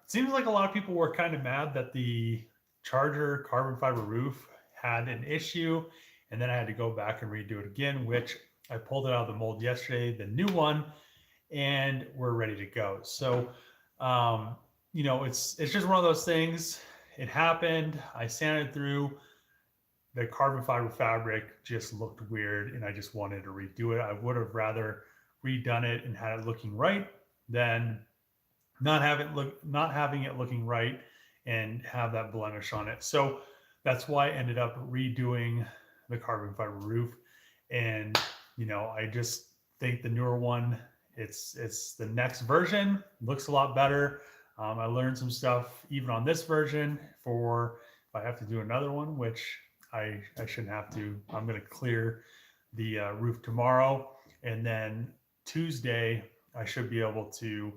Seems like a lot of people were kind of mad that the Charger carbon fiber roof had an issue, and then I had to go back and redo it again, which I pulled it out of the mold yesterday, the new one, and we're ready to go. So, um, it's just one of those things. It happened. I sanded through. The carbon fiber fabric just looked weird, and I just wanted to redo it. I would have rather redone it and had it looking right than not having it looking right and have that blemish on it. So that's why I ended up redoing the carbon fiber roof. And I just think the newer one, it's the next version, looks a lot better. I learned some stuff even on this version for if I have to do another one, which I shouldn't have to. I'm going to clear the roof tomorrow, and then Tuesday I should be able to,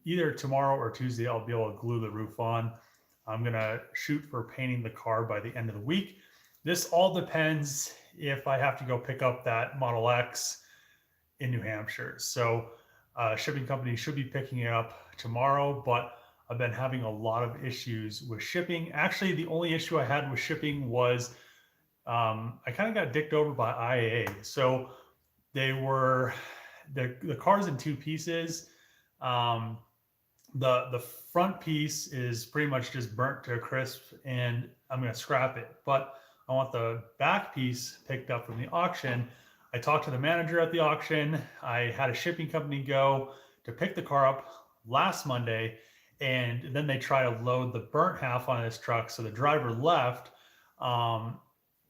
either tomorrow or Tuesday, I'll be able to glue the roof on. I'm going to shoot for painting the car by the end of the week. This all depends if I have to go pick up that Model X in New Hampshire. So, shipping company should be picking it up tomorrow, but I've been having a lot of issues with shipping. Actually, the only issue I had with shipping was I kind of got dicked over by IAA. So they were the car's in two pieces. Um, the front piece is pretty much just burnt to a crisp, and I'm going to scrap it. But I want the back piece picked up from the auction. I talked to the manager at the auction. I had a shipping company go to pick the car up last Monday, and then they try to load the burnt half on this truck. So the driver left, and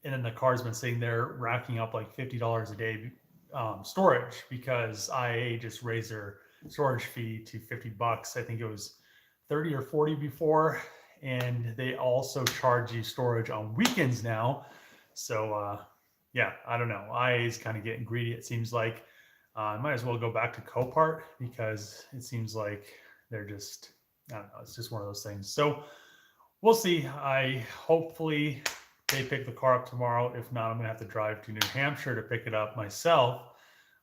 then the car's been sitting there racking up like $50 a day storage because IAA just raised their storage fee to $50. I think it was 30 or 40 before, and they also charge you storage on weekends now. So yeah, I don't know. IA is kind of getting greedy. It seems like I might as well go back to Copart because it seems like they're just, I don't know. It's just one of those things. So we'll see. I hopefully they pick the car up tomorrow. If not, I'm gonna have to drive to New Hampshire to pick it up myself.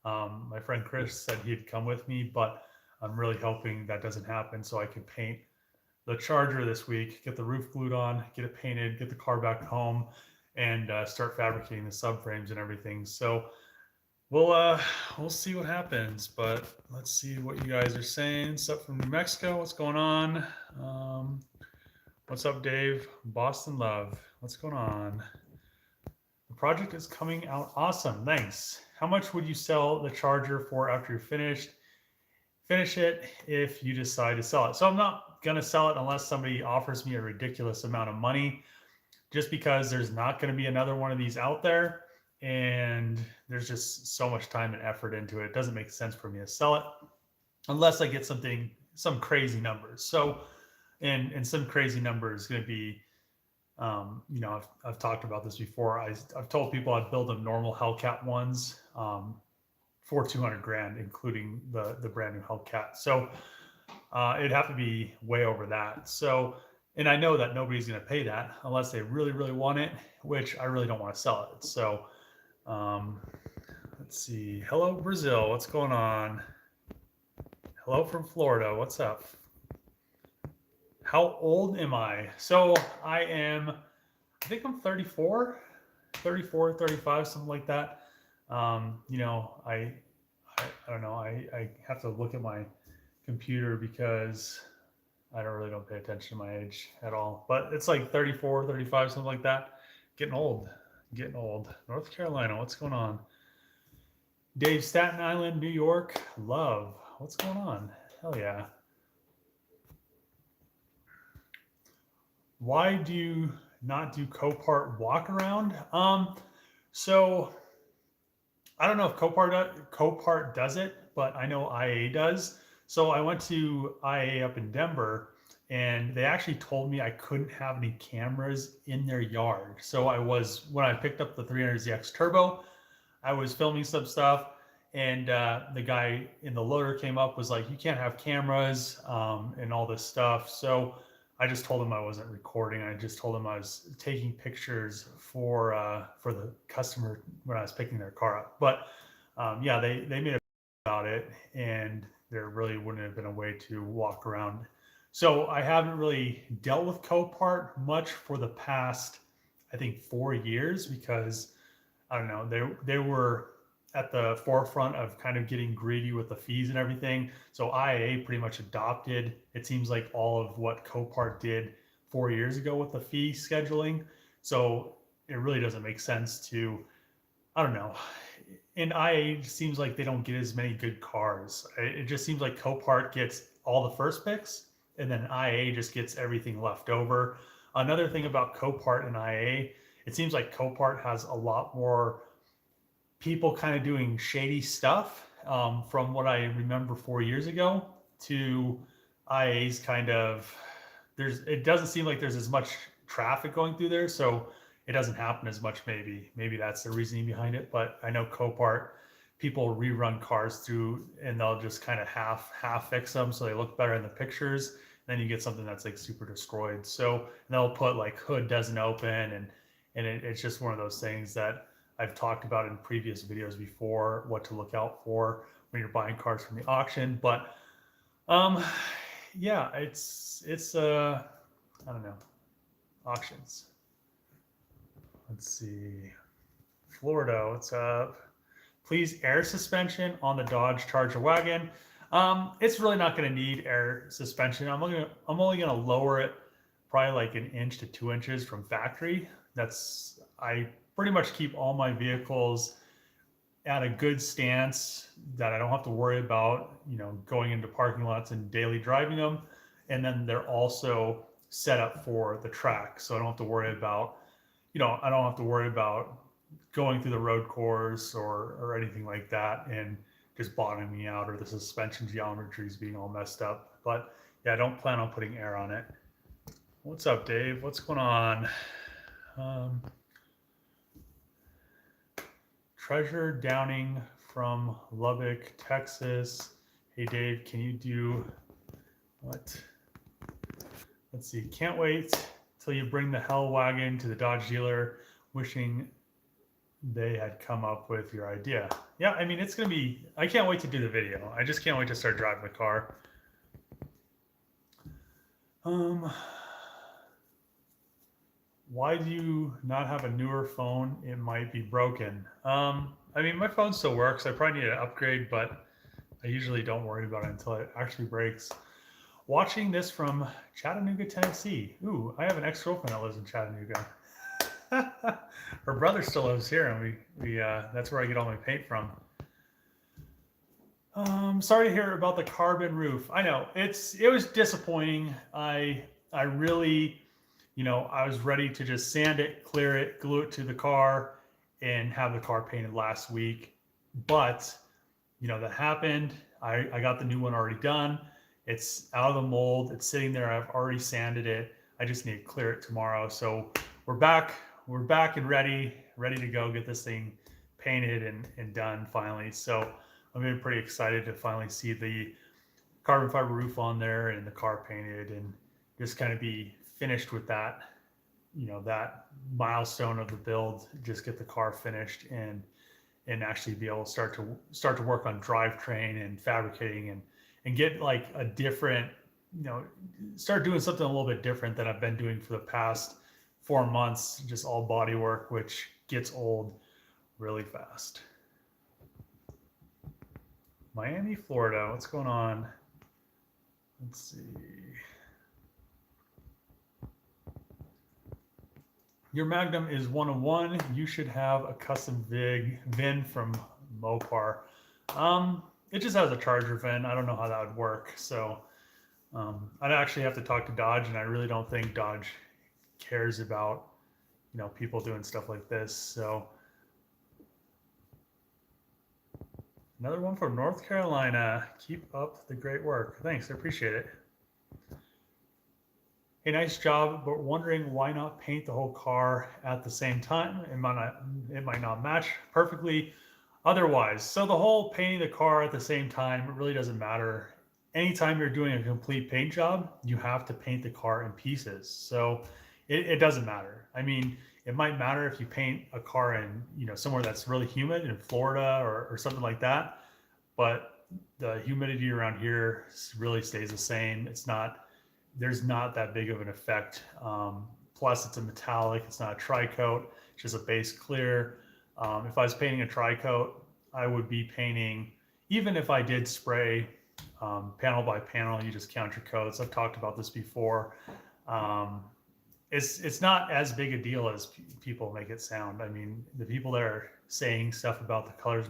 My friend Chris said he'd come with me, but I'm really hoping that doesn't happen so I can paint the Charger this week, get the roof glued on, get it painted, get the car back home, and start fabricating the subframes and everything. So we'll see what happens, but let's see what you guys are saying. What's up from New Mexico? What's going on? What's up, Dave? Boston Love. What's going on? The project is coming out awesome. Thanks. How much would you sell the Charger for after you're finished? Finish it if you decide to sell it. So I'm not going to sell it unless somebody offers me a ridiculous amount of money, just because there's not going to be another one of these out there. And there's just so much time and effort into it. It doesn't make sense for me to sell it unless I get some crazy numbers. So, and some crazy numbers is going to be, I've talked about this before. I've told people I'd build them normal Hellcat ones for 200 grand, including the brand new Hellcat. So it'd have to be way over that. So, and I know that nobody's going to pay that unless they really, really want it, which I really don't want to sell it. So let's see. Hello, Brazil. What's going on? Hello from Florida. What's up? How old am I? So I think I'm 34, 35, something like that. I don't know. I have to look at my computer because I don't pay attention to my age at all. But it's like 34, 35, something like that. Getting old. North Carolina, what's going on? Dave, Staten Island, New York, love. What's going on? Hell yeah. Why do you not do Copart walk around? So I don't know if Copart does it, but I know IA does. So I went to IA up in Denver, and they actually told me I couldn't have any cameras in their yard. So when I picked up the 300ZX Turbo, I was filming some stuff, and the guy in the loader came up, was like, you can't have cameras and all this stuff. So I just told him I wasn't recording. I just told him I was taking pictures for the customer when I was picking their car up. But yeah, they made a about it, and there really wouldn't have been a way to walk around. So I haven't really dealt with Copart much for the past, I think, 4 years, because I don't know, they were at the forefront of kind of getting greedy with the fees and everything. So IA pretty much adopted, it seems like, all of what Copart did 4 years ago with the fee scheduling. So it really doesn't make sense to, I don't know. And IA seems like they don't get as many good cars. It just seems like Copart gets all the first picks, and then IA just gets everything left over. Another thing about Copart and IA, it seems like Copart has a lot more people kind of doing shady stuff, from what I remember 4 years ago, to IA's kind of, it doesn't seem like there's as much traffic going through there, so it doesn't happen as much. Maybe that's the reasoning behind it. But I know Copart, people rerun cars through and they'll just kind of half fix them so they look better in the pictures. And then you get something that's like super destroyed. So they'll put like hood doesn't open, and it's just one of those things that I've talked about in previous videos before, what to look out for when you're buying cars from the auction. But yeah, it's I don't know, auctions. Let's see, Florida, what's up? Please, air suspension on the Dodge Charger wagon. It's really not going to need air suspension. I'm only going to lower it probably like an inch to 2 inches from factory. I pretty much keep all my vehicles at a good stance that I don't have to worry about, going into parking lots and daily driving them. And then they're also set up for the track, so I don't have to worry about, I don't have to worry about going through the road course or anything like that and just bottoming me out, or the suspension geometries being all messed up. But yeah, I don't plan on putting air on it. What's up, Dave? What's going on? Treasure Downing from Lubbock, Texas. Hey, Dave, can you do what? Let's see. Can't wait till you bring the Hell wagon to the Dodge dealer. Wishing they had come up with your idea. Yeah, I mean, it's going to be, I can't wait to do the video. I just can't wait to start driving the car. Why do you not have a newer phone? It might be broken. I mean, my phone still works. I probably need an upgrade, but I usually don't worry about it until it actually breaks. Watching this from Chattanooga, Tennessee. Ooh, I have an ex-girlfriend that lives in Chattanooga. Her brother still lives here, and we that's where I get all my paint from. Sorry to hear about the carbon roof. I know it was disappointing. I really, I was ready to just sand it, clear it, glue it to the car, and have the car painted last week. But that happened. I got the new one already done. It's out of the mold. It's sitting there. I've already sanded it. I just need to clear it tomorrow. So we're back and ready to go get this thing painted and done finally. So I'm really pretty excited to finally see the carbon fiber roof on there and the car painted, and just kind of be finished with that, that milestone of the build. Just get the car finished and actually be able to start to work on drivetrain and fabricating and get like a different, start doing something a little bit different than I've been doing for the past 4 months, just all body work, which gets old really fast. Miami, Florida, what's going on? Let's see. Your Magnum is 101. You should have a custom VIN from Mopar. It just has a charger VIN. I don't know how that would work. So I'd actually have to talk to Dodge, and I really don't think Dodge cares about, people doing stuff like this. So another one from North Carolina. Keep up the great work. Thanks, I appreciate it. Hey, nice job, but wondering why not paint the whole car at the same time? It might not match perfectly otherwise. So the whole painting the car at the same time, it really doesn't matter. Anytime you're doing a complete paint job, you have to paint the car in pieces. So it doesn't matter. I mean, it might matter if you paint a car in, somewhere that's really humid in Florida or something like that. But the humidity around here really stays the same. There's not that big of an effect. Plus it's a metallic, it's not a tri-coat, it's just a base clear. If I was painting a tri-coat, I would be painting, even if I did spray panel by panel, you just count your coats. I've talked about this before. It's not as big a deal as people make it sound. I mean, the people that are saying stuff about the colors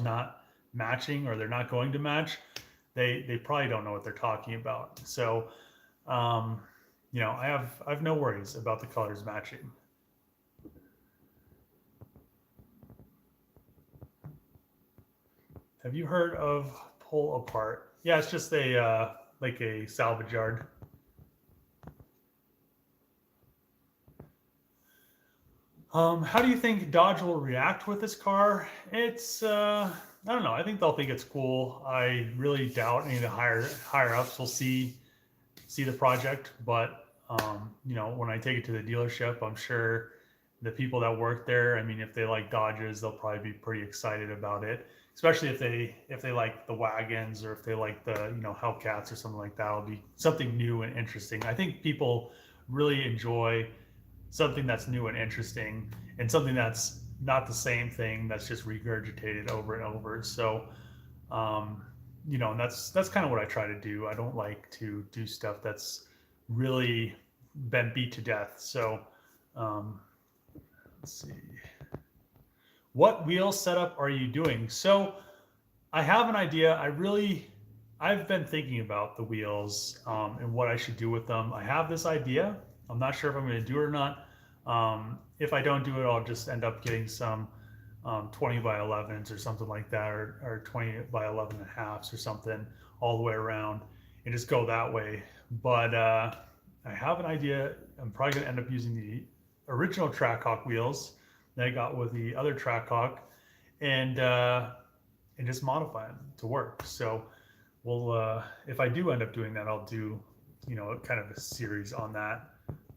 not matching, or they're not going to match, they probably don't know what they're talking about. So, you know, I have no worries about the colors matching. Have you heard of pull apart? Yeah, it's just a like a salvage yard. How do you think Dodge will react with this car? It's I don't know. I think they'll think it's cool. I really doubt any of the higher ups will see the project, but you know, when I take it to the dealership, I'm sure the people that work there, I mean, if they like Dodges, they'll probably be pretty excited about it. Especially if they like the wagons, or if they like the, you know, Hellcats or something like that. It'll be something new and interesting. I think people really enjoy something that's new and interesting, and something that's not the same thing that's just regurgitated over and over. So, you know, and that's kind of what I try to do. I don't like to do stuff that's really been beat to death. So, let's see. What wheel setup are you doing? So I have an idea. I've been thinking about the wheels and what I should do with them. I have this idea. I'm not sure if I'm going to do it or not. If I don't do it, I'll just end up getting some 20 by 11s or something like that, or 20 by 11 and a halves or something all the way around, and just go that way. But I have an idea. I'm probably going to end up using the original Trackhawk wheels that I got with the other Trackhawk, and just modify them to work. So we'll if I do end up doing that, I'll do, you know, kind of a series on that.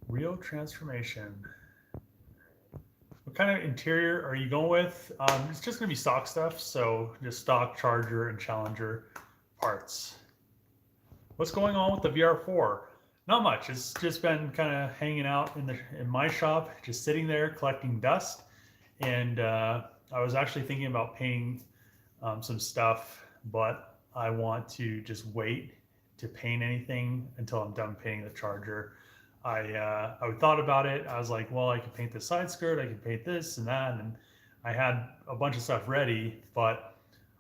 Wheel transformation. What kind of interior are you going with? It's just going to be stock stuff, so just stock Charger and Challenger parts. What's going on with the VR4? Not much. It's just been kind of hanging out in my shop, just sitting there collecting dust. And I was actually thinking about painting some stuff, but I want to just wait to paint anything until I'm done painting the Charger. I thought about it. I was like, well, I could paint the side skirt, I could paint this and that, and I had a bunch of stuff ready, but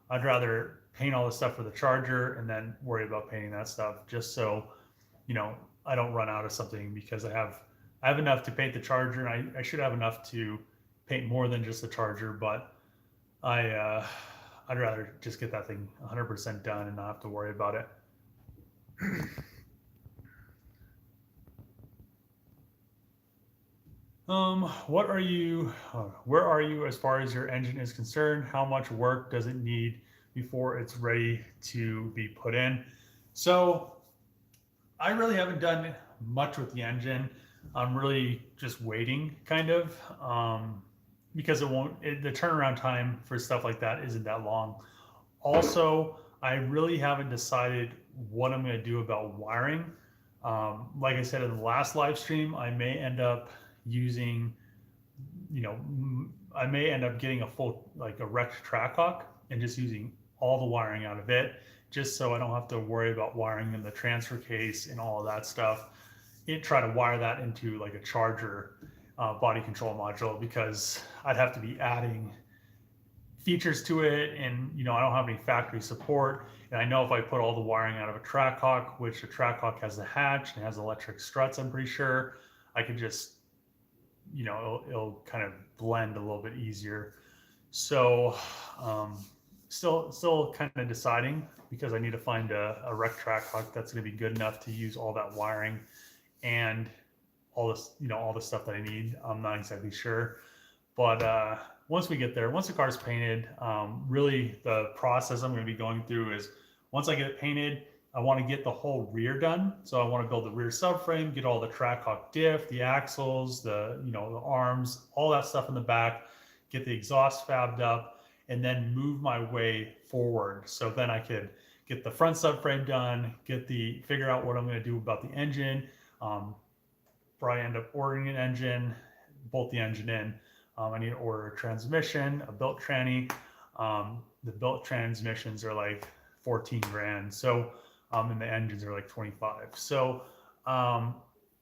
I'd rather paint all the stuff for the Charger and then worry about painting that stuff, just so, you know, I don't run out of something, because I have enough to paint the Charger, and I should have enough to paint more than just the Charger, but I'd rather just get that thing 100% done and not have to worry about it. Where are you as far as your engine is concerned? How much work does it need before it's ready to be put in? So I really haven't done much with the engine. I'm really just waiting, kind of, because the turnaround time for stuff like that isn't that long. Also, I really haven't decided what I'm going to do about wiring. Like I said in the last live stream, I may end up using, you know, I may end up getting a full, like a wrecked Trackhawk, and just using all the wiring out of it, just so I don't have to worry about wiring in the transfer case and all of that stuff. Try to wire that into like a Charger body control module, because I'd have to be adding features to it, and, you know, I don't have any factory support. And I know if I put all the wiring out of a Trackhawk, which the Trackhawk has the hatch and has electric struts, I'm pretty sure I could just, you know, it'll kind of blend a little bit easier. So still kind of deciding, because I need to find a wrecked Trackhawk that's going to be good enough to use all that wiring and all this, you know, all the stuff that I need. I'm not exactly sure, but once we get there, once the car's painted, really the process I'm going to be going through is, once I get it painted, I want to get the whole rear done. So I want to build the rear subframe, get all the Trackhawk diff, the axles, the, you know, the arms, all that stuff in the back, get the exhaust fabbed up, and then move my way forward. So then I could get the front subframe done, figure out what I'm going to do about the engine. Probably end up ordering an engine, bolt the engine in. I need to order a transmission, a built tranny. The built transmissions are like 14 grand. So, and the engines are like 25. So,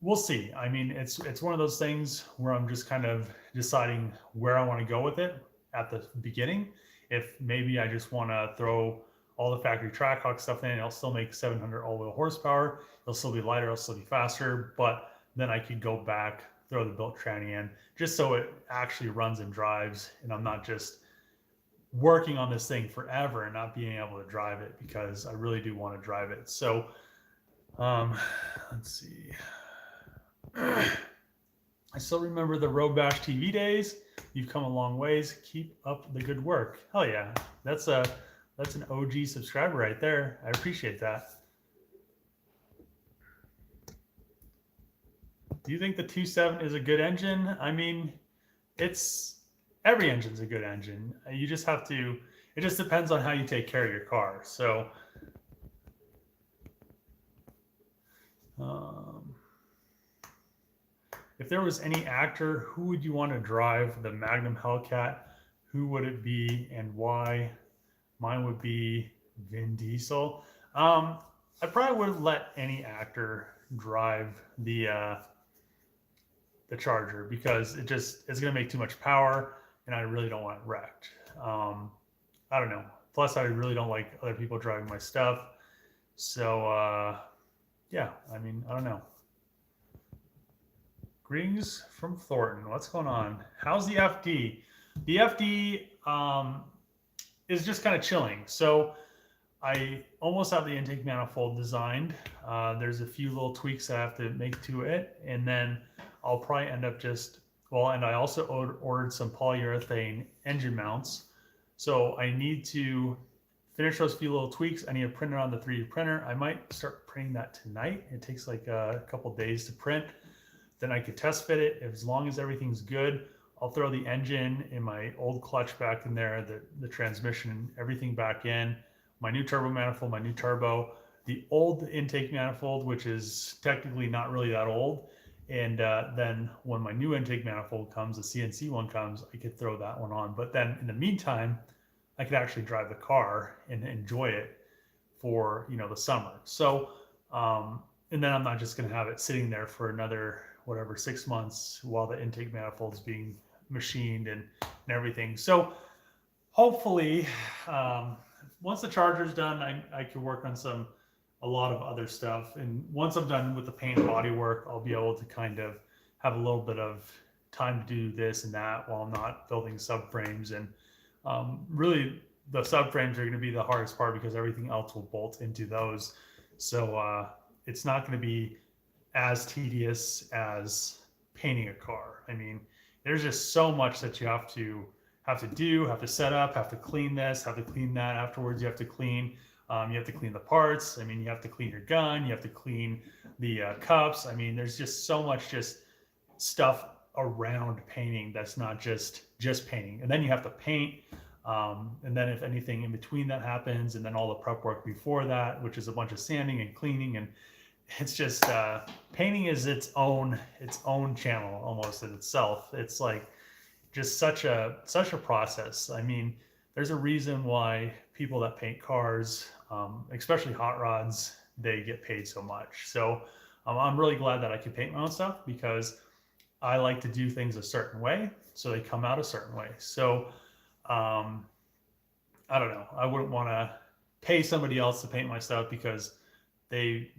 we'll see. I mean, it's one of those things where I'm just kind of deciding where I want to go with it at the beginning. If maybe I just want to throw all the factory Trackhawk stuff in, it'll still make 700 all-wheel horsepower. It'll still be lighter, it'll still be faster, but then I could go back, throw the built tranny in, just so it actually runs and drives, and I'm not just working on this thing forever and not being able to drive it, because I really do want to drive it. So, let's see. I still remember the Road Bash TV days. You've come a long ways. Keep up the good work. Hell yeah, that's an OG subscriber right there. I appreciate that. Do you think the 2.7 is a good engine? I mean, every engine's a good engine. You just have to, it just depends on how you take care of your car. So, if there was any actor, who would you want to drive the Magnum Hellcat? Who would it be and why? Mine would be Vin Diesel. I probably wouldn't let any actor drive the Charger, because it's going to make too much power, and I really don't want it wrecked. I don't know. Plus, I really don't like other people driving my stuff. So, yeah, I mean, I don't know. Greetings from Thornton. What's going on? How's the FD? The FD is just kind of chilling. So I almost have the intake manifold designed. There's a few little tweaks I have to make to it, and then I'll probably end up and I also ordered some polyurethane engine mounts. So I need to finish those few little tweaks. I need to print it on the 3D printer. I might start printing that tonight. It takes like a couple days to print. Then I could test fit it. As long as everything's good, I'll throw the engine and my old clutch back in there, the transmission, everything back in, my new turbo manifold, my new turbo, the old intake manifold, which is technically not really that old. And then when my new intake manifold comes, the CNC one comes, I could throw that one on. But then in the meantime, I could actually drive the car and enjoy it for, the summer. So, and then I'm not just going to have it sitting there for another, 6 months while the intake manifold is being machined and everything. So hopefully, once the Charger's done, I can work on a lot of other stuff. And once I'm done with the paint and body work, I'll be able to kind of have a little bit of time to do this and that while I'm not building subframes. And really, the subframes are going to be the hardest part, because everything else will bolt into those. So it's not going to be as tedious as painting a car. I mean, there's just so much that you have to do, have to set up, have to clean this, have to clean that afterwards. You have to clean the parts. I mean, you have to clean your gun, you have to clean the cups. I mean, there's just so much stuff around painting that's not just painting. And then you have to paint. And then if anything in between that happens, and then all the prep work before that, which is a bunch of sanding and cleaning, and it's just painting is its own channel almost in itself. It's like just such a process. I mean, there's a reason why people that paint cars, especially hot rods, they get paid so much. So I'm really glad that I can paint my own stuff, because I like to do things a certain way, so they come out a certain way. So I don't know. I wouldn't want to pay somebody else to paint my stuff, because they,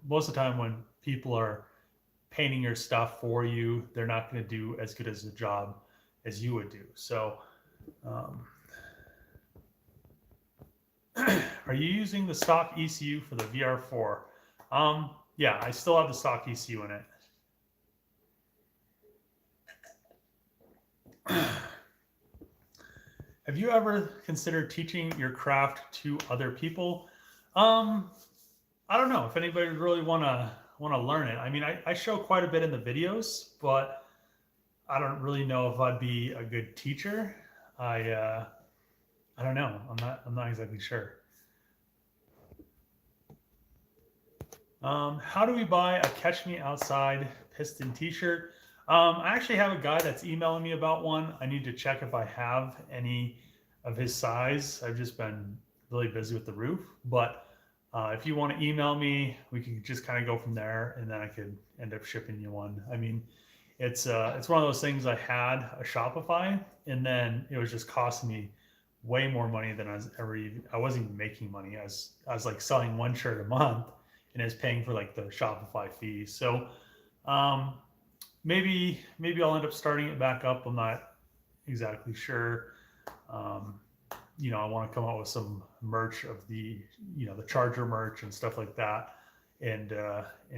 most of the time when people are painting your stuff for you, they're not going to do as good as a job as you would do. So, are you using the stock ECU for the VR4? Yeah, I still have the stock ECU in it. Have you ever considered teaching your craft to other people? I don't know if anybody would really want to learn it. I mean, I show quite a bit in the videos, but I don't really know if I'd be a good teacher. I I don't know. I'm not exactly sure. How do we buy a Catch Me Outside piston t-shirt? I actually have a guy that's emailing me about one. I need to check if I have any of his size. I've just been really busy with the roof, but if you want to email me, we can just kind of go from there, and then I could end up shipping you one. I mean, it's one of those things. I had a Shopify, and then it was just costing me way more money than I wasn't even making money. I was like selling one shirt a month, and is paying for like the Shopify fee. So um, maybe I'll end up starting it back up. I'm not exactly sure. Um, I want to come out with some merch of the the charger merch and stuff like that, and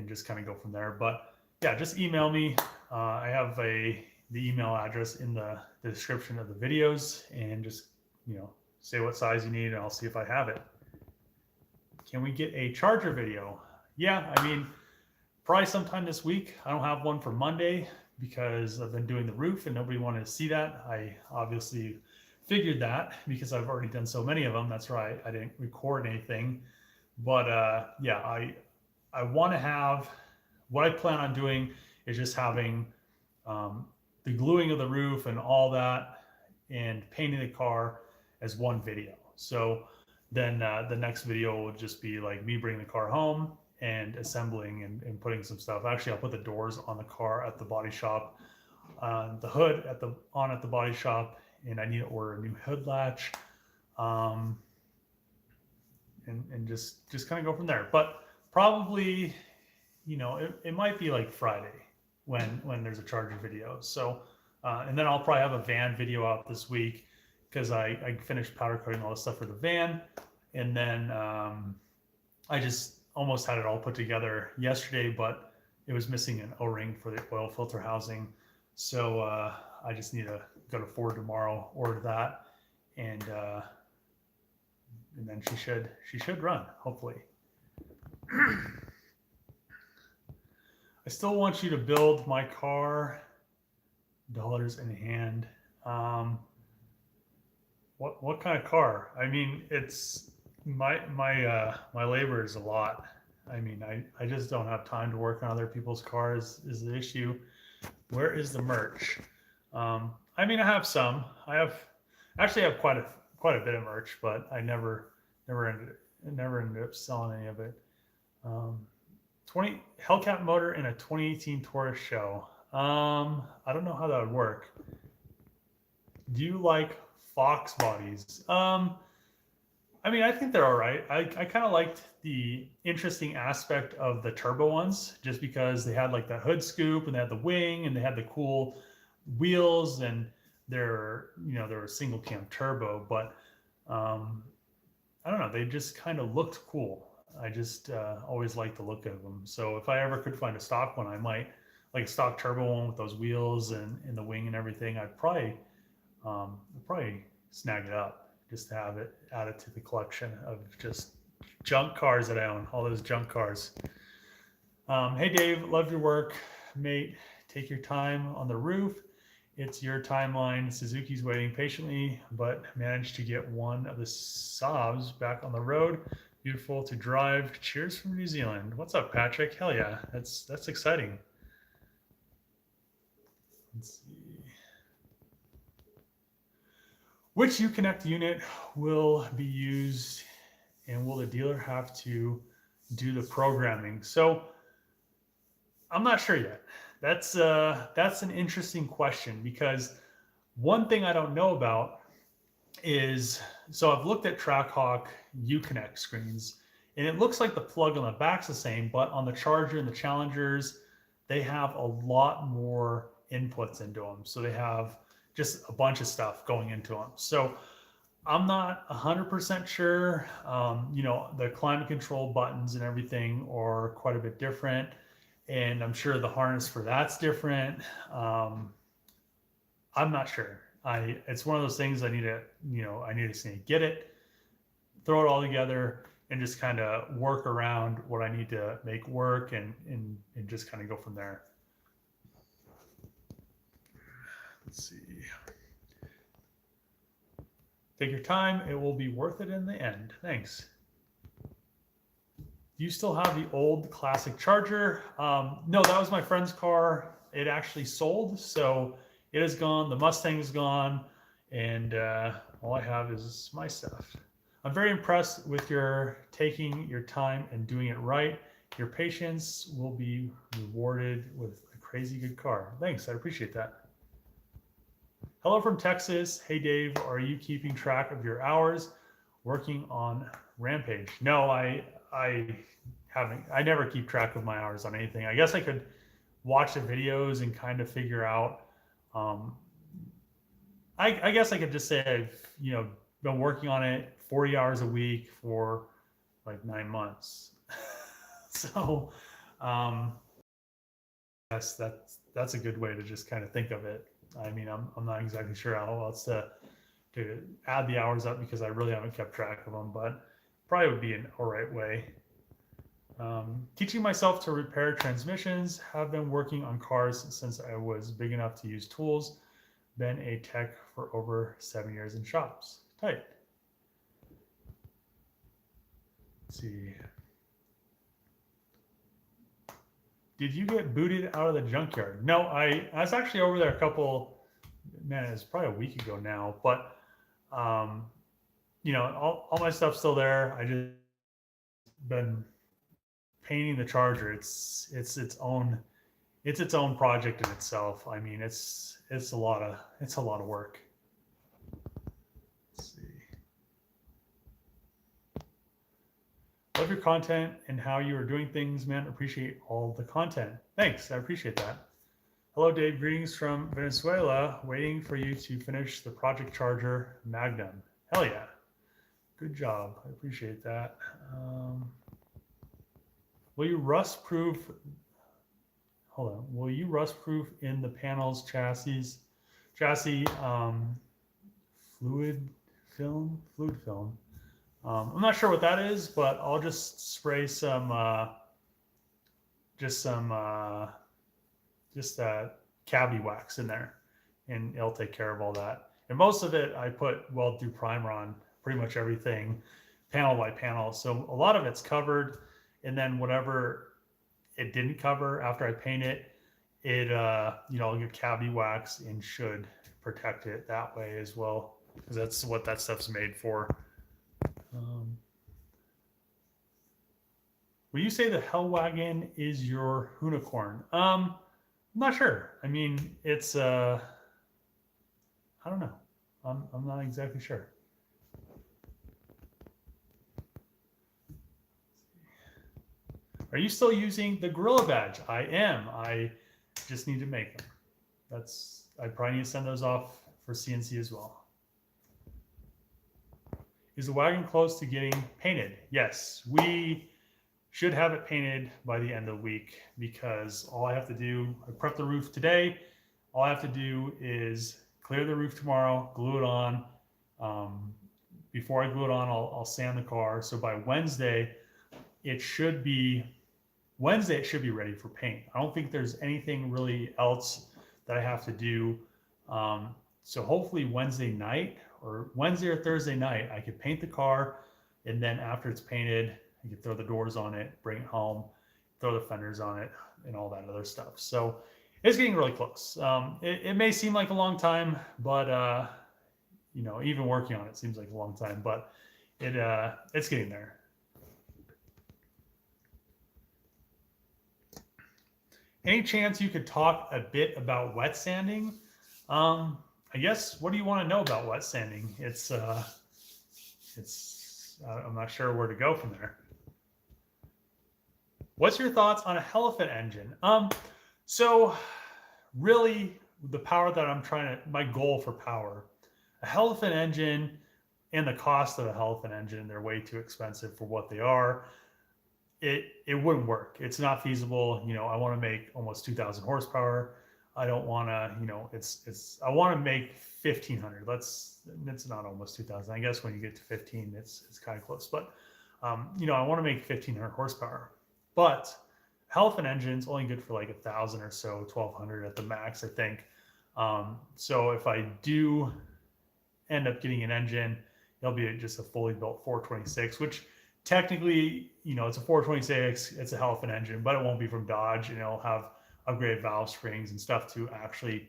just kind of go from there. But yeah, just email me. I have the email address in the description of the videos, and just say what size you need, and I'll see if I have it. Can we get a charger video? Yeah, I mean, probably sometime this week. I don't have one for Monday because I've been doing the roof and nobody wanted to see that. I obviously figured that because I've already done so many of them. That's right. I didn't record anything. But yeah, I want to have, what I plan on doing is just having the gluing of the roof and all that and painting the car as one video. So then the next video will just be like me bringing the car home and assembling and putting some stuff. Actually, I'll put the doors on the car at the body shop, the hood at the body shop, and I need to order a new hood latch, and just kind of go from there. But probably, it might be like Friday when there's a charger video. So and then I'll probably have a van video out this week because I finished powder coating all the stuff for the van, and then I just almost had it all put together yesterday, but it was missing an O-ring for the oil filter housing. So I just need to go to Ford tomorrow, order that, and then she should run, hopefully. I still want you to build my car. Dollars in hand. What kind of car? I mean, it's my labor is a lot. I mean, I just don't have time to work on other people's cars is the issue. Where is the merch? I mean, I have some. I have quite a bit of merch, but I never ended up selling any of it. 20 Hellcat motor in a 2018 Taurus show. I don't know how that would work. Do you like Fox bodies? I mean, I think they're all right. I kind of liked the interesting aspect of the turbo ones, just because they had like that hood scoop and they had the wing and they had the cool wheels, and they're a single cam turbo, but I don't know, they just kind of looked cool. I just always liked the look of them. So if I ever could find a stock one, I might, like a stock turbo one with those wheels and the wing and everything, I'd probably snag it up just to have it added to the collection of just junk cars that I own, all those junk cars. Hey Dave, love your work, mate. Take your time on the roof. It's your timeline. Suzuki's waiting patiently, but managed to get one of the Saabs back on the road. Beautiful to drive. Cheers from New Zealand. What's up, Patrick? Hell yeah, that's exciting. Let's see. Which Uconnect unit will be used, and will the dealer have to do the programming? So I'm not sure yet. That's an interesting question, because one thing I don't know about is, so I've looked at Trackhawk Uconnect screens, and it looks like the plug on the back's the same, but on the Charger and the Challengers, they have a lot more inputs into them. So they have just a bunch of stuff going into them. So I'm not 100% sure. The climate control buttons and everything are quite a bit different, and I'm sure the harness for that's different. I'm not sure. It's one of those things I need to say, get it, throw it all together, and just kind of work around what I need to make work, and just kind of go from there. Let's see. Take your time. It will be worth it in the end. Thanks. Do you still have the old classic Charger? No, that was my friend's car. It actually sold, so it is gone. The Mustang is gone, and all I have is my stuff. I'm very impressed with your taking your time and doing it right. Your patience will be rewarded with a crazy good car. Thanks, I appreciate that. Hello from Texas. Hey Dave, are you keeping track of your hours working on Rampage? No, I haven't. I never keep track of my hours on anything. I guess I could watch the videos and kind of figure out. I guess I could just say I've been working on it 40 hours a week for like 9 months. So yes, that's a good way to just kind of think of it. I mean, I'm not exactly sure how else to add the hours up because I really haven't kept track of them, but probably would be an all right way. Teaching myself to repair transmissions. Have been working on cars since I was big enough to use tools. Been a tech for over 7 years in shops. Tight. Let's see. Did you get booted out of the junkyard? No, I was actually over there it's probably a week ago now, but all my stuff's still there. I just been painting the Charger. It's its own project in itself. I mean, it's a lot of work. Let's see. Love your content and how you are doing things, man. Appreciate all the content. Thanks, I appreciate that. Hello, Dave. Greetings from Venezuela. Waiting for you to finish the Project Charger Magnum. Hell yeah. Good job. I appreciate that. Will you rust proof? Hold on. Will you rust proof in the panels chassis fluid film? I'm not sure what that is, but I'll just spray some cavity wax in there, and it'll take care of all that. And most of it I put weld through primer on pretty much everything, panel by panel. So a lot of it's covered, and then whatever it didn't cover after I paint it, I'll get cavity wax and should protect it that way as well, because that's what that stuff's made for. Will you say the Hell Wagon is your unicorn? I'm not sure. I mean, it's I don't know. I'm not exactly sure. Are you still using the Gorilla Badge? I am. I just need to make them. I probably need to send those off for CNC as well. Is the wagon close to getting painted? Yes, we should have it painted by the end of the week, because all I have to do, I prep the roof today. All I have to do is clear the roof tomorrow, glue it on. Before I glue it on, I'll sand the car. So by Wednesday, it should be ready for paint. I don't think there's anything really else that I have to do. So hopefully Wednesday night or Wednesday or Thursday night, I could paint the car, and then after it's painted, I could throw the doors on it, bring it home, throw the fenders on it, and all that other stuff. So it's getting really close. It may seem like a long time, but even working on it seems like a long time, but it's getting there. Any chance you could talk a bit about wet sanding? I guess, what do you want to know about wet sanding? I'm not sure where to go from there. What's your thoughts on a Elephant engine? So really the power that my goal for power, a Elephant engine and the cost of a Elephant engine, they're way too expensive for what they are. It wouldn't work. It's not feasible. I want to make almost 2,000 horsepower. I don't want to, I want to make 1,500. It's not almost 2,000. I guess when you get to 15, it's kind of close. But, I want to make 1,500 horsepower. But Elephant engine's only good for like 1,000 or so, 1,200 at the max, I think. So if I do end up getting an engine, It'll be just a fully built 426, which technically, you know, it's a 426, it's a hell of an engine, but it won't be from Dodge, and it'll have upgraded valve springs and stuff to actually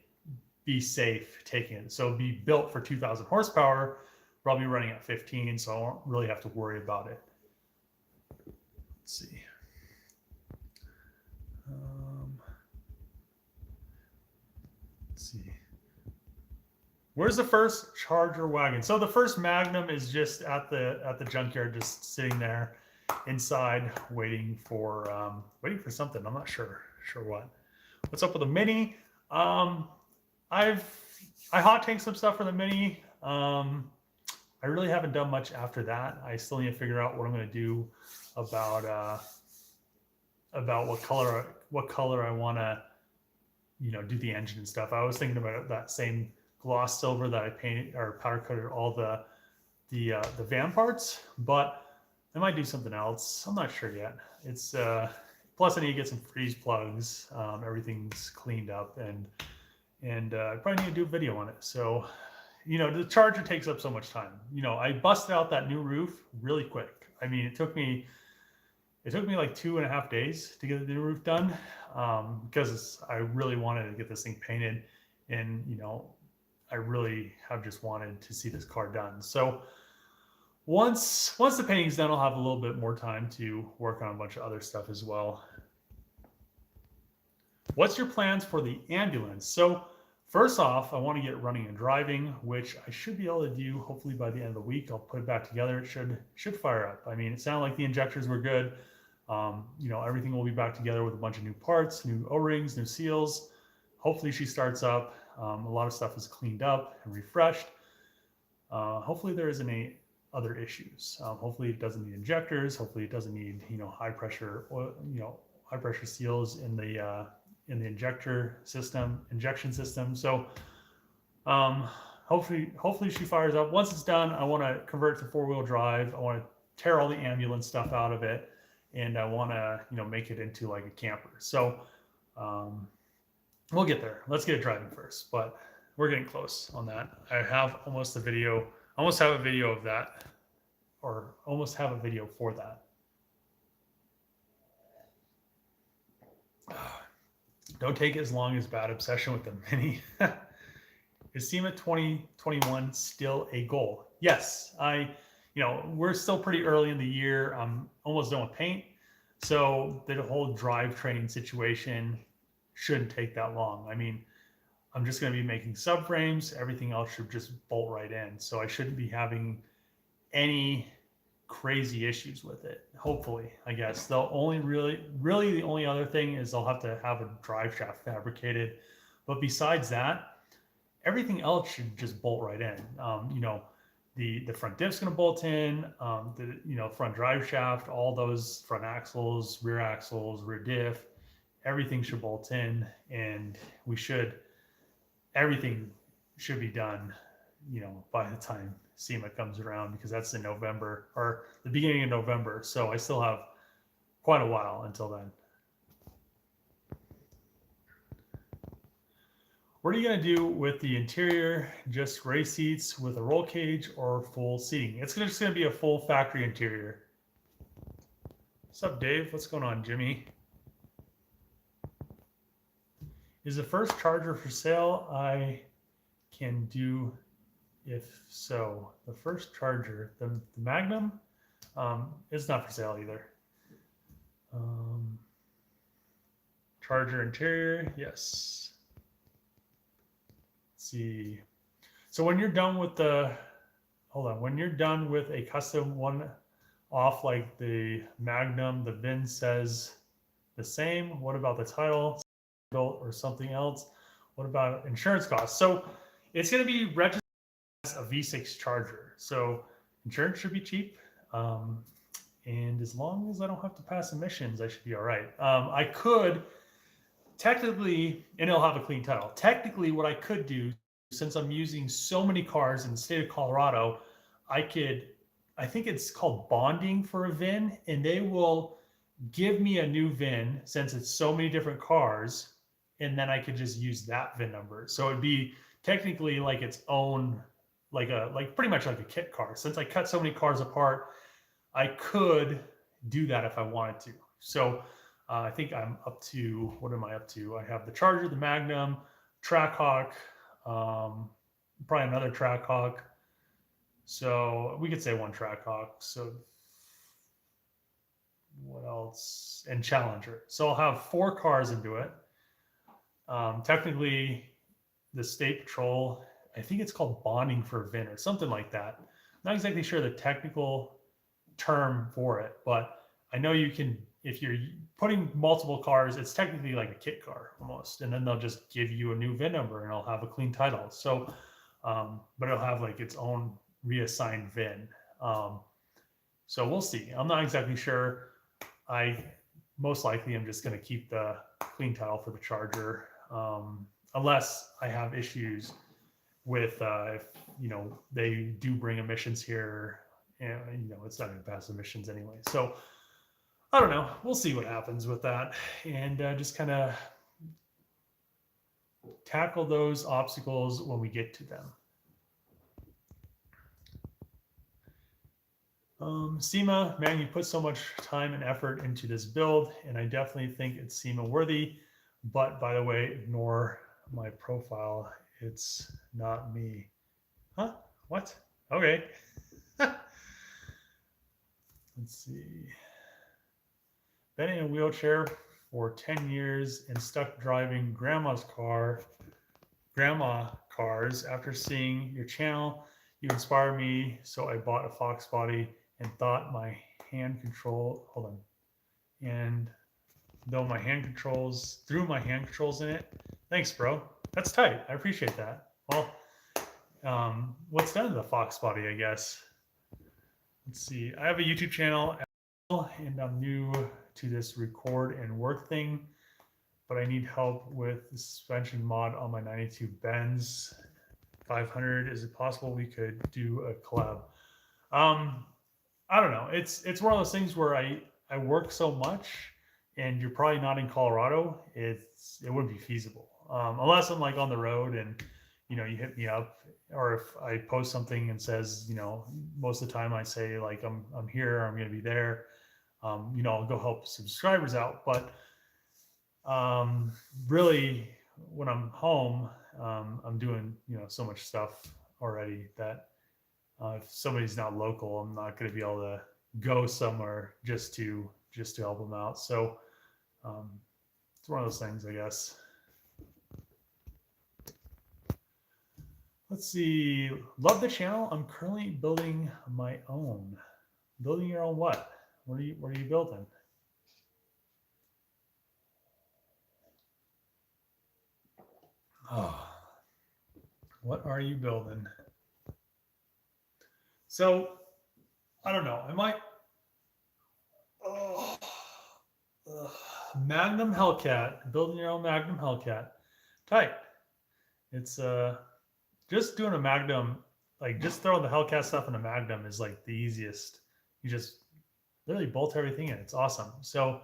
be safe taking it. So it'll be built for 2,000 horsepower, but I'll be running at 15, so I won't really have to worry about it. Let's see. Let's see. Where's the first Charger wagon? So the first Magnum is just at the junkyard, just sitting there inside, waiting for something. I'm not sure what. What's up with the Mini? I hot tanked some stuff for the Mini. I really haven't done much after that. I still need to figure out what I'm going to do about what color I want to, you know, do the engine and stuff. I was thinking about that same gloss silver that I painted or powder coated all the van parts, but I might do something else. I'm not sure yet. It's plus I need to get some freeze plugs. Everything's cleaned up, and I probably need to do a video on it. So, you know, the Charger takes up so much time. You know, I busted out that new roof really quick. I mean, it took me like 2.5 days to get the new roof done, because I really wanted to get this thing painted, and, you know, I really have just wanted to see this car done. So once the painting's done, I'll have a little bit more time to work on a bunch of other stuff as well. What's your plans for the ambulance? So first off, I want to get running and driving, which I should be able to do hopefully by the end of the week. I'll put it back together. It should fire up. I mean, it sounded like the injectors were good. You know, everything will be back together with a bunch of new parts, new O-rings, new seals. Hopefully she starts up. A lot of stuff is cleaned up and refreshed. Hopefully there isn't any other issues. Hopefully it doesn't need injectors. Hopefully it doesn't need, you know, high pressure seals in the injection system. So hopefully she fires up. Once it's done, I want to convert it to 4-wheel drive. I want to tear all the ambulance stuff out of it, and I want to, you know, make it into like a camper. So we'll get there. Let's get it driving first, but we're getting close on that. I have almost have a video of that, or almost have a video for that. Don't take as long as Bad Obsession with the Mini. Is SEMA 2021 still a goal? Yes, we're still pretty early in the year. I'm almost done with paint. So the whole drivetrain situation shouldn't take that long. I mean, I'm just going to be making subframes. Everything else should just bolt right in. So I shouldn't be having any crazy issues with it. Hopefully, I guess. The only the only other thing is I'll have to have a drive shaft fabricated. But besides that, everything else should just bolt right in. The front diff's going to bolt in, the front drive shaft, all those front axles, rear diff, everything should bolt in, and everything should be done, by the time SEMA comes around, because that's in November, or the beginning of November. So I still have quite a while until then. What are you going to do with the interior? Just race seats with a roll cage or full seating? It's just going to be a full factory interior. What's up, Dave? What's going on, Jimmy? Is the first Charger for sale? I can do, if so. The first Charger, the Magnum, it's not for sale either. Charger interior, yes. See, so when you're done with when you're done with a custom one off like the Magnum, the VIN says the same. What about the title or something else? What about insurance costs? So it's going to be registered as a V6 Charger, so insurance should be cheap, and as long as I don't have to pass emissions, I should be all right. I could technically, and it'll have a clean title. Technically, what I could do, since I'm using so many cars in the state of Colorado, I think it's called bonding for a VIN, and they will give me a new VIN since it's so many different cars, and then I could just use that VIN number. So it'd be technically like its own like pretty much like a kit car. Since I cut so many cars apart, I could do that if I wanted to. So I think I'm up to, what am I up to? I have the Charger, the Magnum, Trackhawk, probably another Trackhawk. So we could say one Trackhawk. So what else? And Challenger. So I'll have 4 cars into it. Technically, the state patrol, I think it's called bonding for VIN or something like that. Not exactly sure the technical term for it, but I know you can, if you're putting multiple cars, it's technically like a kit car almost, and then they'll just give you a new VIN number and it'll have a clean title. So, but it'll have like its own reassigned VIN. So we'll see. I'm not exactly sure. I most likely am just going to keep the clean title for the Charger, unless I have issues with if they do bring emissions here, and it's not going to pass emissions anyway. So I don't know. We'll see what happens with that, and just kind of tackle those obstacles when we get to them. SEMA, man, you put so much time and effort into this build, and I definitely think it's SEMA worthy. But by the way, ignore my profile. It's not me. Huh? What? Okay. Let's see. Been in a wheelchair for 10 years and stuck driving grandma cars. After seeing your channel, you inspired me, so I bought a Fox body and thought my hand control, and though my hand controls, threw my hand controls in it. Thanks, bro. That's tight. I appreciate that. Well, what's done to the Fox body, I guess? Let's see. I have a YouTube channel, and I'm new to this record and work thing, but I need help with the suspension mod on my 92 Benz 500. Is it possible we could do a collab? I don't know. It's one of those things where I work so much, and you're probably not in Colorado. It wouldn't be feasible unless I'm like on the road and you hit me up, or if I post something and says most of the time I say like I'm here, I'm going to be there. I'll go help subscribers out, but really when I'm home, I'm doing so much stuff already that if somebody's not local, I'm not going to be able to go somewhere just to help them out. So it's one of those things, I guess. Let's see. Love the channel. I'm currently building my own. Building your own what? What are you building? Oh, what are you building? So I don't know. I might. Magnum Hellcat. Building your own Magnum Hellcat. Tight. It's just doing a Magnum, like just throwing the Hellcat stuff in a Magnum is like the easiest. You just literally bolt everything in. It's awesome. So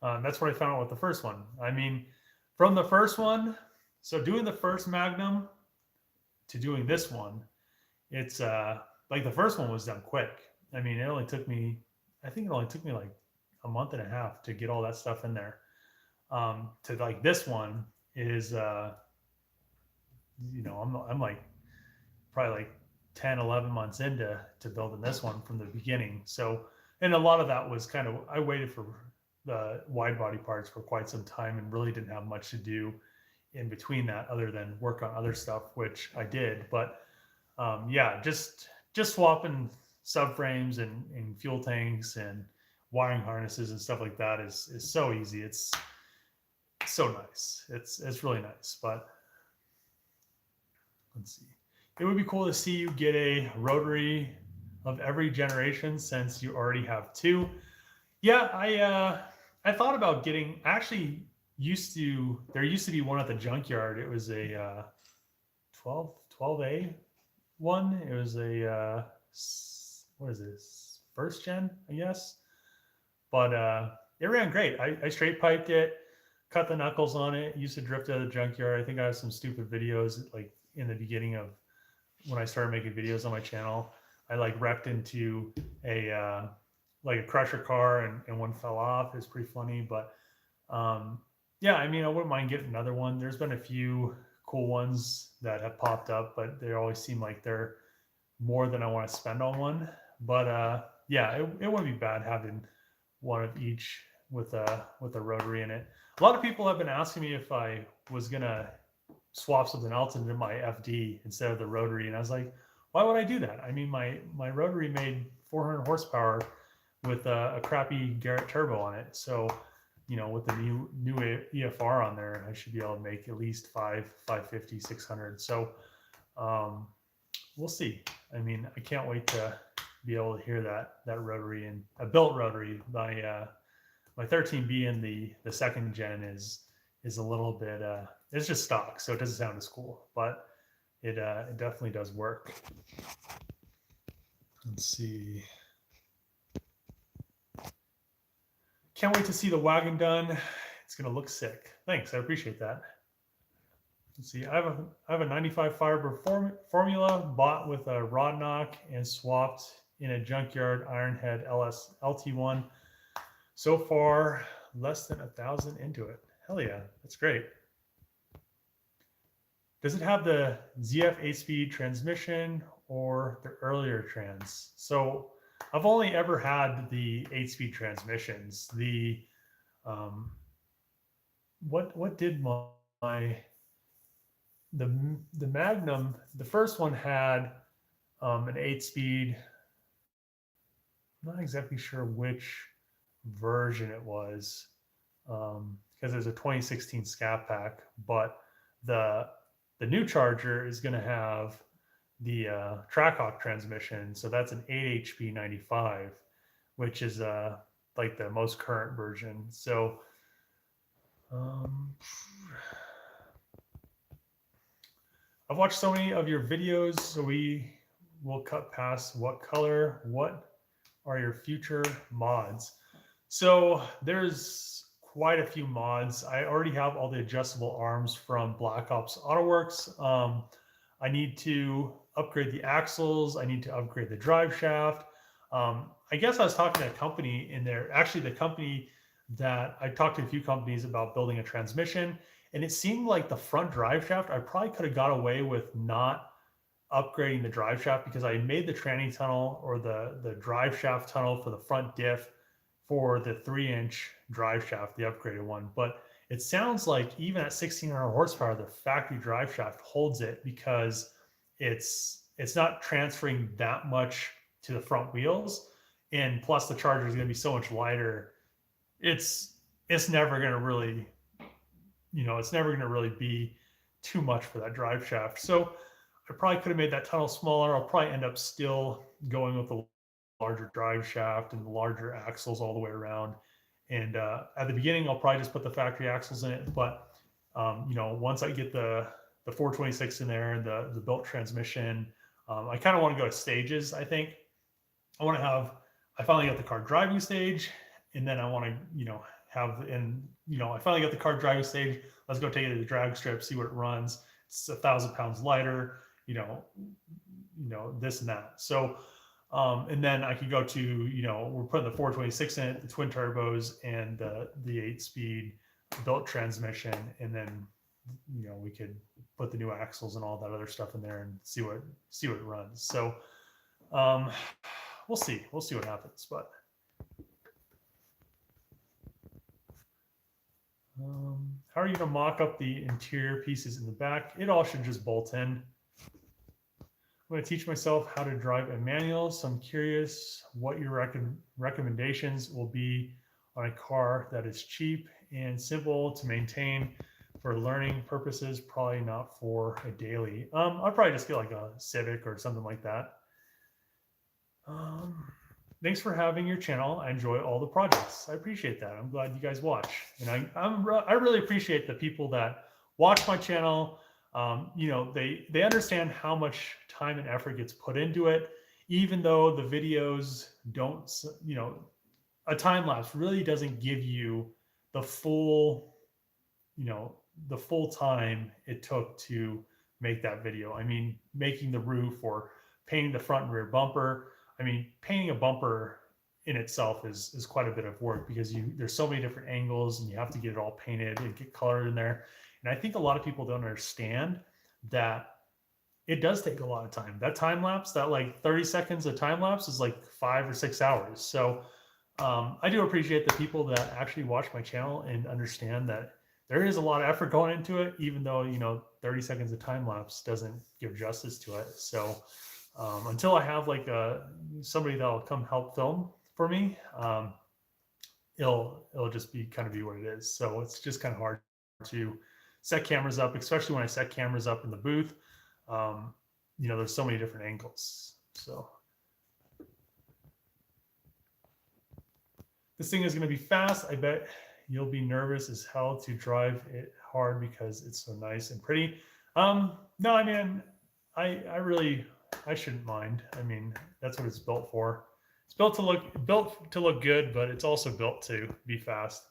that's what I found out with the first one. I mean, from the first one, so doing the first Magnum to doing this one, it's like the first one was done quick. I mean, I think it only took me like a month and a half to get all that stuff in there. To like this one is, I'm like probably like 10, 11 months into building this one from the beginning. So, and a lot of that was kind of, I waited for the wide body parts for quite some time and really didn't have much to do in between that other than work on other stuff, which I did. But yeah, just swapping subframes and fuel tanks and wiring harnesses and stuff like that is so easy. It's so nice. It's really nice. But let's see. It would be cool to see you get a Rotary of every generation since you already have 2. Yeah, I thought about getting, actually there used to be one at the Junkyard. It was a 12A one. It was a what is this, first gen, I guess, but it ran great. I straight piped it, cut the knuckles on it, used to drift out of the Junkyard. I think I have some stupid videos like in the beginning of when I started making videos on my channel. I like wrecked into a crusher car and one fell off. It was pretty funny, but yeah, I mean, I wouldn't mind getting another one. There's been a few cool ones that have popped up, but they always seem like they're more than I want to spend on one. But yeah, it wouldn't be bad having one of each with a rotary in it. A lot of people have been asking me if I was gonna swap something else into my FD instead of the rotary, and I was like, why would I do that? I mean, my rotary made 400 horsepower with a crappy Garrett turbo on it, so with the new EFR on there, I should be able to make at least 550, 600. So we'll see. I mean, I can't wait to be able to hear that rotary, and a built rotary. My 13B in the second gen is a little bit it's just stock, so it doesn't sound as cool, but it definitely does work. Let's see. Can't wait to see the wagon done. It's gonna look sick. Thanks, I appreciate that. Let's see. I have a 95 firebird formula bought with a rod knock and swapped in a Junkyard Ironhead LS LT1. So far, less than 1,000 into it. Hell yeah, that's great. Does it have the ZF 8-speed transmission or the earlier trans? So I've only ever had the 8-speed transmissions. The what did the Magnum, the first one had an 8-speed. I'm not exactly sure which version it was, because there's a 2016 Scat Pack, but the new Charger is going to have the Trackhawk transmission, so that's an 8 HP 95, which is like the most current version. So I've watched so many of your videos, so we will cut past what color. What are your future mods? So there's quite a few mods. I already have all the adjustable arms from Black Ops AutoWorks. I need to upgrade the axles. I need to upgrade the drive shaft. I guess I was talking to a company in there, actually the company that I talked to a few companies about building a transmission, and it seemed like the front drive shaft, I probably could have got away with not upgrading the drive shaft, because I made the tranny tunnel or the drive shaft tunnel for the front diff for the 3-inch drive shaft, the upgraded one. But it sounds like even at 1,600 horsepower, the factory drive shaft holds it, because it's not transferring that much to the front wheels, and plus the Charger is going to be so much lighter. It's never going to really, it's never going to really be too much for that drive shaft. So I probably could have made that tunnel smaller. I'll probably end up still going with the larger drive shaft and the larger axles all the way around. And at the beginning, I'll probably just put the factory axles in it. But once I get the 426 in there and the built transmission, I kind of want to go to stages. I think I finally got the car driving stage, and then I want to I finally got the car driving stage. Let's go take it to the drag strip, see what it runs. It's 1,000 pounds lighter. This and that. So, and then I could go to, we're putting the 426 in it, the twin turbos, and the 8-speed built transmission, and then, we could put the new axles and all that other stuff in there and see what it runs. So, we'll see what happens, but. How are you going to mock up the interior pieces in the back? It all should just bolt in. I'm going to teach myself how to drive a manual, so I'm curious what your recommendations will be on a car that is cheap and simple to maintain for learning purposes, probably not for a daily. I'd probably just get like a Civic or something like that. Thanks for having your channel. I enjoy all the projects. I appreciate that. I'm glad you guys watch, and I really appreciate the people that watch my channel. They understand how much time and effort gets put into it, even though the videos don't. A time lapse really doesn't give you the full, the full time it took to make that video. I mean, making the roof or painting the front and rear bumper. I mean, painting a bumper in itself is quite a bit of work because there's so many different angles and you have to get it all painted and get color in there. And I think a lot of people don't understand that it does take a lot of time. That time lapse, that like 30 seconds of time lapse is like 5 or 6 hours. So I do appreciate the people that actually watch my channel and understand that there is a lot of effort going into it, even though, 30 seconds of time lapse doesn't give justice to it. So until I have like somebody that'll come help film for me, it'll just be kind of be what it is. So it's just kind of hard to set cameras up, especially when I set cameras up in the booth. There's so many different angles. So this thing is going to be fast. I bet you'll be nervous as hell to drive it hard because it's so nice and pretty. No, I mean, I shouldn't mind. I mean, that's what it's built for. It's built to look good, but it's also built to be fast.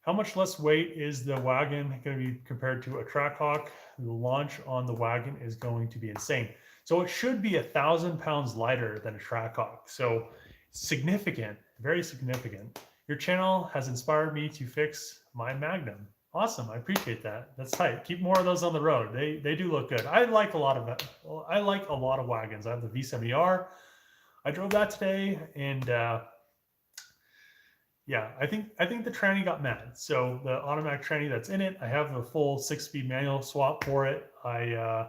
How much less weight is the wagon going to be compared to a Trackhawk? The launch on the wagon is going to be insane. So it should be 1,000 pounds lighter than a Trackhawk. So significant, very significant. Your channel has inspired me to fix my Magnum. Awesome, I appreciate that. That's tight. Keep more of those on the road. They do look good. I like a lot of wagons. I have the V70R. I drove that today, and yeah, I think the tranny got mad. So the automatic tranny that's in it, I have a full 6-speed manual swap for it. I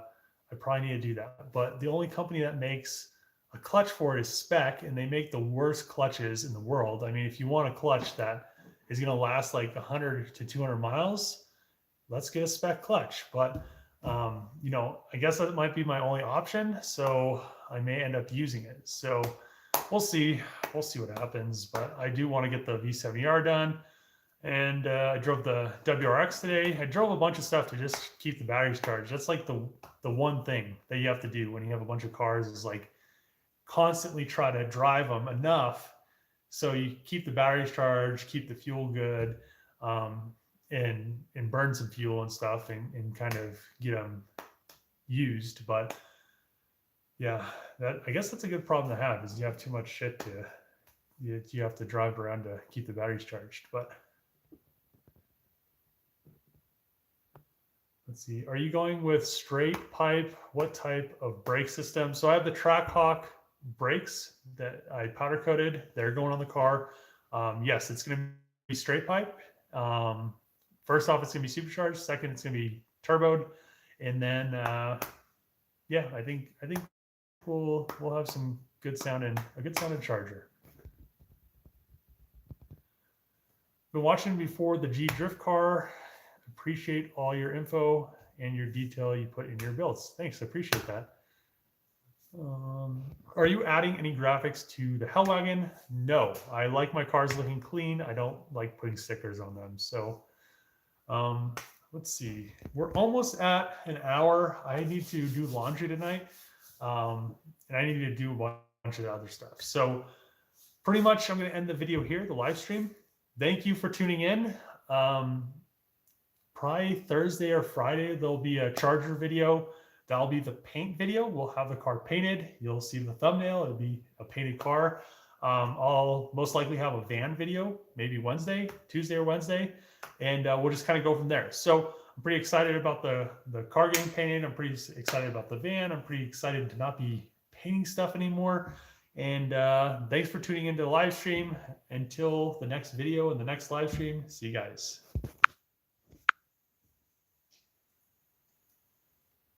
probably need to do that. But the only company that makes a clutch for it is Spec, and they make the worst clutches in the world. I mean, if you want a clutch that is going to last like 100 to 200 miles, let's get a Spec clutch. But I guess that might be my only option. So I may end up using it. So we'll see what happens, but I do want to get the V70R done. And I drove the WRX today. I drove a bunch of stuff to just keep the batteries charged. That's like the one thing that you have to do when you have a bunch of cars is like constantly try to drive them enough so you keep the batteries charged, keep the fuel good, and burn some fuel and stuff and kind of get them used. But yeah, I guess that's a good problem to have is you have too much shit you have to drive around to keep the batteries charged. But let's see, are you going with straight pipe? What type of brake system? So I have the Trackhawk brakes that I powder coated. They're going on the car. Yes, it's going to be straight pipe. First off, it's going to be supercharged. Second, it's going to be turboed. And then, yeah, I think we'll have some a good sounding charger. Been watching before the G drift car. Appreciate all your info and your detail you put in your builds. Thanks, I appreciate that. Are you adding any graphics to the Hellwagon? No, I like my cars looking clean. I don't like putting stickers on them. So let's see. We're almost at an hour. I need to do laundry tonight. And I need to do a bunch of other stuff. So pretty much I'm going to end the video here, the live stream. Thank you for tuning in. Probably Thursday or Friday, there'll be a charger video. That'll be the paint video. We'll have the car painted. You'll see the thumbnail. It'll be a painted car. I'll most likely have a van video, maybe Tuesday or Wednesday. And we'll just kind of go from there. So I'm pretty excited about the car getting painted. I'm pretty excited about the van. I'm pretty excited to not be painting stuff anymore. And thanks for tuning into the live stream. Until the next video and the next live stream, see you guys.